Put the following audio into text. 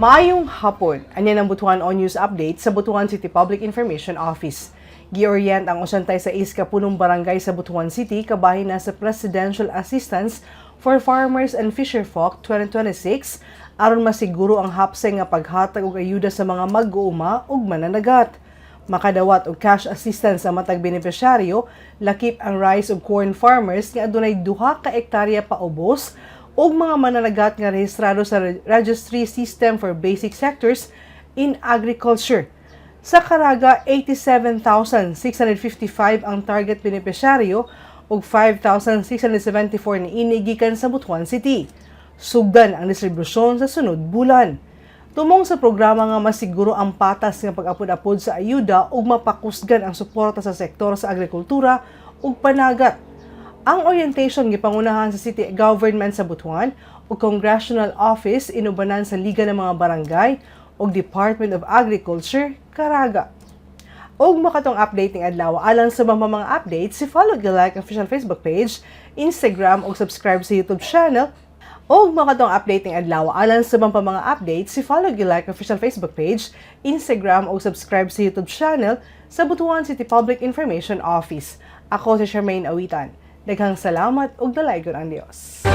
Maayong hapon, anya ng Butuan On News Update sa Butuan City Public Information Office. Giorient ang 86 ka punong barangay sa Butuan City kabahin na sa Presidential Assistance for Farmers and Fisherfolk 2026 aron masiguro ang hapsay nga paghatag og ayuda sa mga mag-uuma ug mananagat. Makadawat og cash assistance sa matag benepisyaryo, lakip ang rice ug corn farmers nga adunay 2 ka hektarya paubos ug mga mananagat nga rehistrado sa Registry System for Basic Sectors in Agriculture. Sa Caraga, 87,655 ang target benepisyaryo ug 5,674 na inigikan sa Butuan City. Sugdan ang distribusyon sa sunod bulan. Tumong sa programa nga masiguro ang patas nga pag-apod-apod sa ayuda ug mapakusgan ang suporta sa sektor sa agrikultura ug panagat. Ang orientation gipangunahan sa City Government sa Butuan ug Congressional Office inubanan sa Liga ng mga Barangay ug Department of Agriculture, Caraga. Og makatong updating adlaw alang sa mga updates, follow the like official Facebook page, Instagram ug subscribe sa YouTube channel. Og makatong updating adlaw alang sa mga updates, follow the like official Facebook page, Instagram ug subscribe sa YouTube channel sa Butuan City Public Information Office. Ako si Charmaine Awitan. Daghang salamat ug dalaygon ang Dios.